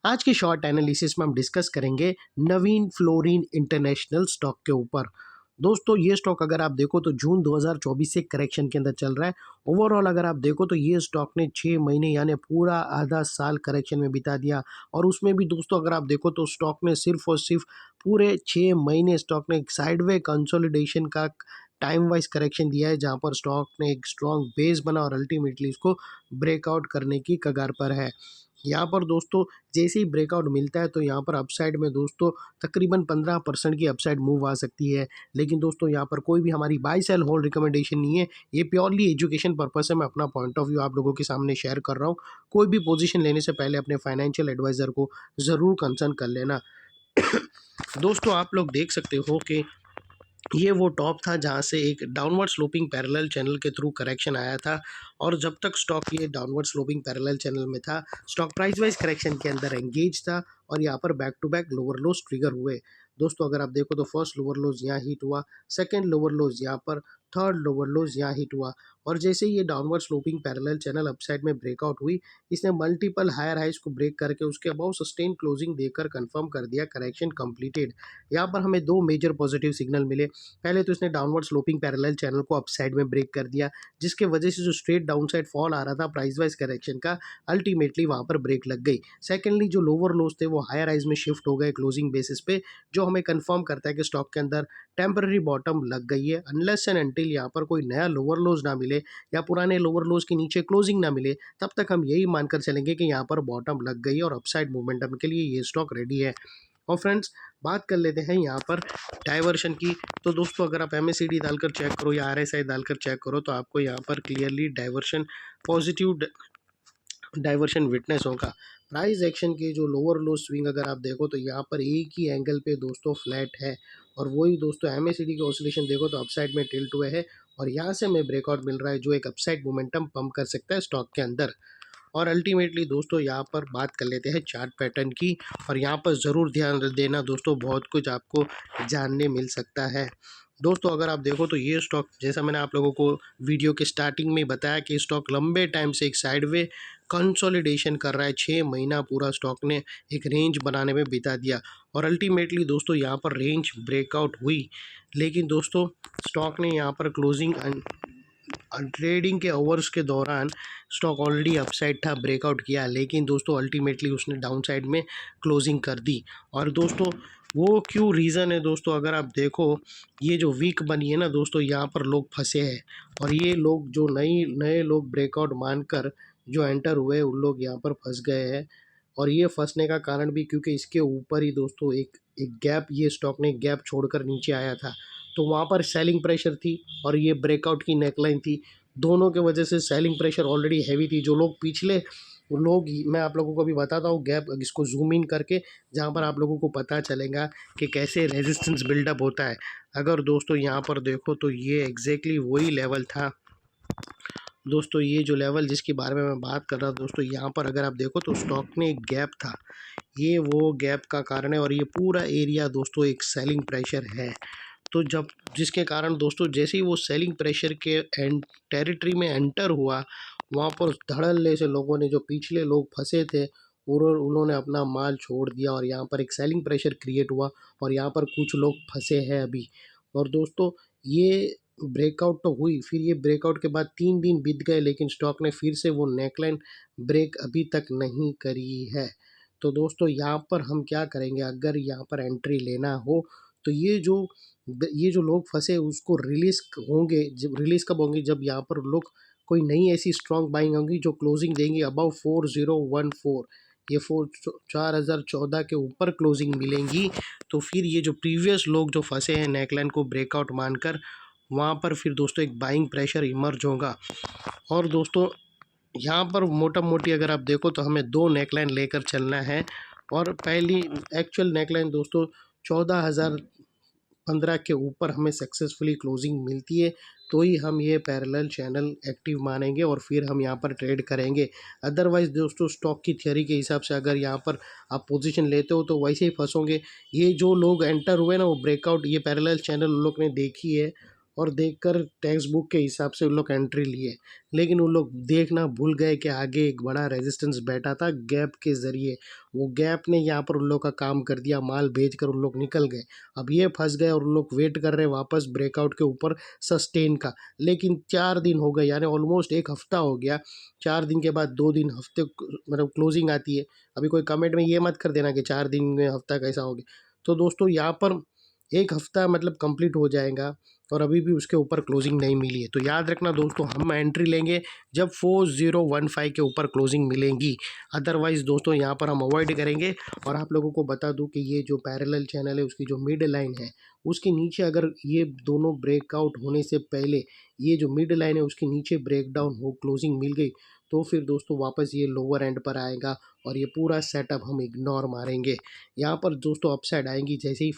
आज के short analysis में हम डिस्कस करेंगे नवीन फ्लोरिन इंटरनेशनल स्टॉक के ऊपर। दोस्तों ये स्टॉक अगर आप देखो तो जून 2024 से करेक्शन के अंदर चल रहा है। ओवरऑल अगर आप देखो तो ये स्टॉक ने 6 महीने यानी पूरा आधा साल करेक्शन में बिता दिया, और उसमें भी दोस्तों अगर आप देखो तो स्टॉक ने सिर्फ और सिर्फ पूरे 6 महीने स्टॉक ने एक साइडवे कंसोलिडेशन का टाइम वाइज करेक्शन दिया है, जहाँ पर स्टॉक ने एक स्ट्रॉन्ग बेस बना और अल्टीमेटली इसको ब्रेकआउट करने की कगार पर है। यहाँ पर दोस्तों जैसे ही ब्रेकआउट मिलता है तो यहाँ पर अपसाइड में दोस्तों तकरीबन 15% की अपसाइड मूव आ सकती है। लेकिन दोस्तों यहाँ पर कोई भी हमारी बाय सेल होल्ड रिकमेंडेशन नहीं है, ये प्योरली एजुकेशन पर्पस है। मैं अपना पॉइंट ऑफ व्यू आप लोगों के सामने शेयर कर रहा हूँ। कोई भी पोजीशन लेने से पहले अपने फाइनेंशियल एडवाइज़र को ज़रूर कंसल्ट कर लेना। दोस्तों आप लोग देख सकते हो कि ये वो टॉप था जहाँ से एक डाउनवर्ड स्लोपिंग पैरेलल चैनल के थ्रू करेक्शन आया था, और जब तक स्टॉक ये डाउनवर्ड स्लोपिंग पैरेलल चैनल में था स्टॉक प्राइस वाइज करेक्शन के अंदर एंगेज था, और यहाँ पर back to back lower lows triggered हुए। दोस्तों अगर आप देखो तो फर्स्ट लोअर लोज यहाँ हिट हुआ, सेकंड लोअर लोज यहाँ पर, थर्ड लोअर लोज यहाँ हिट हुआ, और जैसे ही ये downward sloping parallel channel upside में ब्रेकआउट हुई, इसने मल्टीपल हायर हाइज को ब्रेक करके उसके अबाउ सस्टेन क्लोजिंग देकर कंफर्म कर दिया करेक्शन कंप्लीटेड। यहाँ पर हमें दो मेजर पॉजिटिव सिग्नल मिले। पहले तो इसने डाउनवर्ड स्लोपिंग पैरेलल चैनल को अपसाइड में ब्रेक कर दिया, जिसके वजह से जो स्ट्रेट डाउनसाइड फॉल आ रहा था प्राइस वाइज करेक्शन का, अल्टीमेटली वहाँ पर ब्रेक लग गई। सेकेंडली जो लोअर लोज थे वो हायर हाइज में शिफ्ट हो गए क्लोजिंग बेसिस पे, जो हमें कंफर्म करता है कि स्टॉक के अंदर टेम्पररी बॉटम लग गई है। अनलेस एंड अनटिल यहाँ पर कोई नया लोअर लोज ना मिले या पुराने लोअर लोज के नीचे क्लोजिंग ना मिले, तब तक हम यही मानकर चलेंगे कि यहाँ पर बॉटम लग गई है और अपसाइड मोमेंटम के लिए ये स्टॉक रेडी है। और फ्रेंड्स बात कर लेते हैं यहाँ पर डाइवर्शन की। तो दोस्तों अगर आप एमएसीडी डालकर चेक करो या आरएसआई डालकर चेक करो तो आपको यहाँ पर clearly diversion, positive diversion witness होगा। प्राइस एक्शन के जो लोअर लो स्विंग अगर आप देखो तो यहाँ पर एक ही एंगल पे दोस्तों फ्लैट है, और वही दोस्तों एमएसीडी के ऑसिलेशन देखो तो अपसाइड में टिल्ट हुए हैं, और यहाँ से हमें ब्रेकआउट मिल रहा है जो एक अपसाइड मोमेंटम पंप कर सकता है स्टॉक के अंदर। और अल्टीमेटली दोस्तों यहाँ पर बात कर लेते हैं चार्ट पैटर्न की, और यहाँ पर ज़रूर ध्यान देना दोस्तों, बहुत कुछ आपको जानने मिल सकता है। दोस्तों अगर आप देखो तो ये स्टॉक, जैसा मैंने आप लोगों को वीडियो के स्टार्टिंग में बताया कि स्टॉक लंबे टाइम से एक साइडवे कंसोलिडेशन कर रहा है। 6 महीना पूरा स्टॉक ने एक रेंज बनाने में बिता दिया, और अल्टीमेटली दोस्तों यहाँ पर रेंज ब्रेकआउट हुई। लेकिन दोस्तों स्टॉक ने यहाँ पर क्लोजिंग ट्रेडिंग के आवर्स के दौरान स्टॉक ऑलरेडी अपसाइड था, ब्रेकआउट किया, लेकिन दोस्तों अल्टीमेटली उसने डाउन साइड में क्लोजिंग कर दी। और दोस्तों वो क्यों रीज़न है दोस्तों, अगर आप देखो ये जो वीक बनी है ना दोस्तों, यहाँ पर लोग फंसे हैं, और ये लोग जो नए लोग ब्रेकआउट मानकर जो एंटर हुए उन लोग यहाँ पर फंस गए हैं। और ये फंसने का कारण भी क्योंकि इसके ऊपर ही दोस्तों एक एक गैप, ये स्टॉक ने गैप छोड़कर नीचे आया था, तो वहाँ पर सेलिंग प्रेशर थी और ये ब्रेकआउट की नेकलाइन थी। दोनों के वजह से सेलिंग प्रेशर ऑलरेडी हैवी थी। जो लोग पिछले लोग, मैं आप लोगों को अभी बताता हूँ गैप, इसको जूम इन करके, जहाँ पर आप लोगों को पता चलेगा कि कैसे रेजिस्टेंस बिल्डअप होता है। अगर दोस्तों यहाँ पर देखो तो ये एग्जैक्टली वही लेवल था दोस्तों, ये जो लेवल जिसके बारे में मैं बात कर रहा था दोस्तों, यहाँ पर अगर आप देखो तो स्टॉक में एक गैप था, ये वो गैप का कारण है, और ये पूरा एरिया दोस्तों एक सेलिंग प्रेशर है। तो जब जिसके कारण दोस्तों जैसे ही वो सेलिंग प्रेशर के टेरिटरी में एंटर हुआ, वहाँ पर धड़ल्ले से लोगों ने, जो पिछले लोग फंसे थे उन्होंने अपना माल छोड़ दिया, और यहाँ पर एक सेलिंग प्रेशर क्रिएट हुआ, और यहाँ पर कुछ लोग फंसे हैं अभी। और दोस्तों ये ब्रेकआउट तो हुई, फिर ये ब्रेकआउट के बाद 3 दिन बीत गए, लेकिन स्टॉक ने फिर से वो नेकलाइन ब्रेक अभी तक नहीं करी है। तो दोस्तों यहाँ पर हम क्या करेंगे, अगर यहाँ पर एंट्री लेना हो तो ये जो लोग फंसे उसको रिलीज़ होंगे, जब रिलीज़ कब होंगे, जब यहाँ पर लोग कोई नई ऐसी स्ट्रॉन्ग बाइंग होंगी जो क्लोजिंग देंगी अबव 4014, ये 4014 के ऊपर क्लोजिंग मिलेंगी, तो फिर ये जो प्रीवियस लोग जो फंसे हैं नेकलाइन को ब्रेकआउट मानकर, वहाँ पर फिर दोस्तों एक बाइंग प्रेशर इमर्ज होगा। और दोस्तों यहाँ पर मोटा मोटी अगर आप देखो तो हमें 2 नेकलाइन लेकर चलना है, और पहली एक्चुअल नेकलाइन दोस्तों 14,015 के ऊपर हमें सक्सेसफुली क्लोजिंग मिलती है, तो ही हम ये पैरेलल चैनल एक्टिव मानेंगे और फिर हम यहाँ पर ट्रेड करेंगे। अदरवाइज़ दोस्तों स्टॉक की थ्योरी के हिसाब से अगर यहाँ पर आप पोजीशन लेते हो तो वैसे ही फंसोगे। ये जो लोग एंटर हुए ना वो ब्रेकआउट, ये पैरेलल चैनल उन लोग ने देखी है, और देखकर टेक्स्ट बुक के हिसाब से उन लोग एंट्री लिए, लेकिन उन लोग देखना भूल गए कि आगे एक बड़ा रेजिस्टेंस बैठा था गैप के ज़रिए। वो गैप ने यहाँ पर उन लोग का काम कर दिया, माल भेज कर उन लोग निकल गए। अब ये फंस गए और उन लोग वेट कर रहे वापस ब्रेकआउट के ऊपर सस्टेन का, लेकिन 4 दिन हो गए, यानी ऑलमोस्ट एक हफ्ता हो गया। 4 दिन के बाद 2 दिन हफ्ते मतलब क्लोजिंग आती है। अभी कोई कमेंट में ये मत कर देना कि 4 दिन में हफ्ता कैसा हो गया। तो दोस्तों यहाँ पर एक हफ्ता मतलब कंप्लीट हो जाएगा और अभी भी उसके ऊपर क्लोजिंग नहीं मिली है। तो याद रखना दोस्तों, हम एंट्री लेंगे जब 4015 के ऊपर क्लोजिंग मिलेंगी, अदरवाइज़ दोस्तों यहाँ पर हम अवॉइड करेंगे। और आप लोगों को बता दूं कि ये जो पैरेलल चैनल है उसकी जो मिड लाइन है उसके नीचे अगर ये दोनों ब्रेकआउट होने से पहले ये जो मिड लाइन है उसके नीचे ब्रेकडाउन हो, क्लोजिंग मिल गई, तो फिर दोस्तों वापस ये लोअर एंड पर आएगा और ये पूरा सेटअप हम इग्नोर मारेंगे। यहाँ पर दोस्तों अपसाइड आएंगी जैसे ही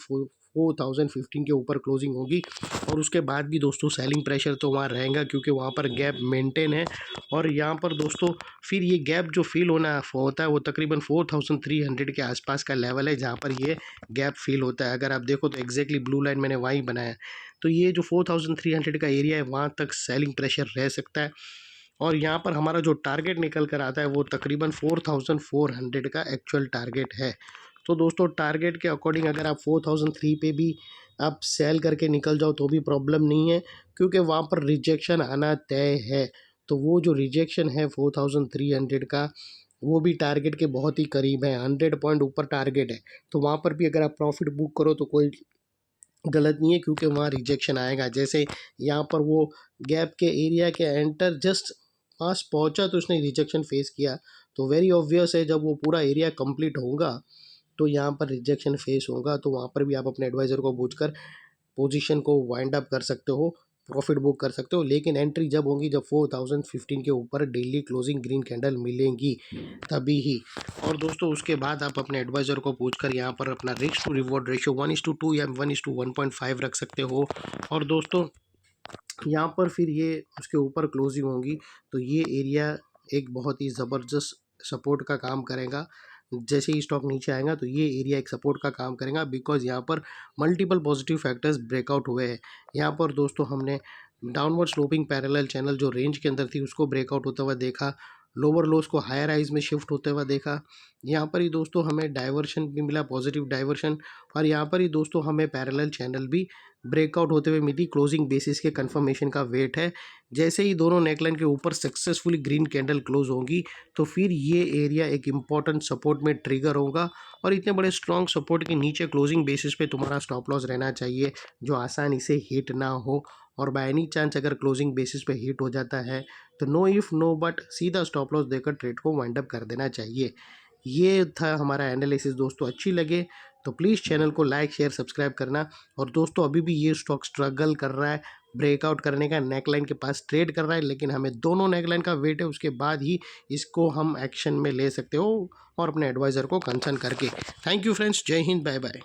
4015 के ऊपर क्लोजिंग होगी। और उसके बाद भी दोस्तों सेलिंग प्रेशर तो वहाँ रहेगा क्योंकि वहाँ पर गैप मेंटेन है। और यहाँ पर दोस्तों फिर ये गैप जो फील होता है वो तकरीबन 4300 के आसपास का लेवल है जहाँ पर ये गैप फील होता है। अगर आप देखो तो एग्जैक्टली ब्लू लाइन मैंने वहीं बनाया है। तो ये जो 4300 का एरिया है वहाँ तक सेलिंग प्रेशर रह सकता है। और यहाँ पर हमारा जो टारगेट निकल कर आता है वो तकरीबन 4400 का एक्चुअल टारगेट है। तो दोस्तों टारगेट के अकॉर्डिंग अगर आप 4003 पे भी आप सेल करके निकल जाओ तो भी प्रॉब्लम नहीं है, क्योंकि वहाँ पर रिजेक्शन आना तय है। तो वो जो रिजेक्शन है 4300 का वो भी टारगेट के बहुत ही करीब है, 100 पॉइंट ऊपर टारगेट है। तो वहाँ पर भी अगर आप प्रॉफिट बुक करो तो कोई गलत नहीं है, क्योंकि वहाँ रिजेक्शन आएगा। जैसे यहाँ पर वो गैप के एरिया के एंटर जस्ट पास पहुँचा तो उसने रिजेक्शन फेस किया। तो वेरी ऑब्वियस है जब वो पूरा एरिया कंप्लीट होगा तो यहाँ पर रिजेक्शन फेस होगा। तो वहाँ पर भी आप अपने एडवाइज़र को पूछकर पोजीशन को वाइंड अप कर सकते हो, प्रॉफिट बुक कर सकते हो। लेकिन एंट्री जब होगी जब 4015 के ऊपर डेली क्लोजिंग ग्रीन कैंडल मिलेंगी तभी ही। और दोस्तों उसके बाद आप अपने एडवाइज़र को पूछकर यहाँ पर अपना रिस्क टू रिवॉर्ड रेशियो 1:2 या 1:1.5 रख सकते हो। और दोस्तों यहाँ पर फिर ये उसके ऊपर क्लोजिंग होगी तो ये एरिया एक बहुत ही ज़बरदस्त सपोर्ट का काम करेगा। जैसे ही स्टॉक नीचे आएगा तो ये एरिया एक सपोर्ट का काम करेगा, बिकॉज यहाँ पर मल्टीपल पॉजिटिव फैक्टर्स ब्रेकआउट हुए हैं। यहाँ पर दोस्तों हमने डाउनवर्ड स्लोपिंग पैरेलल चैनल जो रेंज के अंदर थी उसको ब्रेकआउट होता हुआ देखा, लोअर लोस को हायर हाइज में शिफ्ट होते हुआ देखा। यहाँ पर ही दोस्तों हमें डाइवर्शन भी मिला, पॉजिटिव डाइवर्शन। और यहाँ पर ही दोस्तों हमें पैरेलल चैनल भी ब्रेकआउट होते हुए मिली, क्लोजिंग बेसिस के कंफर्मेशन का वेट है। जैसे ही दोनों नेकलाइन के ऊपर सक्सेसफुली ग्रीन कैंडल क्लोज होगी तो फिर ये एरिया एक इम्पॉर्टेंट सपोर्ट में ट्रिगर होगा। और इतने बड़े स्ट्रॉन्ग सपोर्ट के नीचे क्लोजिंग बेसिस पे तुम्हारा स्टॉप लॉस रहना चाहिए जो आसानी से हिट ना हो। और बाय एनी चांस अगर क्लोजिंग बेसिस पे हिट हो जाता है तो नो इफ़ नो बट सीधा स्टॉप लॉस देकर ट्रेड को वाइंड अप कर देना चाहिए। ये था हमारा एनालिसिस दोस्तों। अच्छी लगे तो प्लीज़ चैनल को लाइक शेयर सब्सक्राइब करना। और दोस्तों अभी भी ये स्टॉक स्ट्रगल कर रहा है ब्रेकआउट करने का, नेकलाइन के पास ट्रेड कर रहा है, लेकिन हमें दोनों नेकलाइन का वेट है, उसके बाद ही इसको हम एक्शन में ले सकते हो और अपने एडवाइज़र को कंसर्न करके। थैंक यू फ्रेंड्स, जय हिंद, बाय बाय।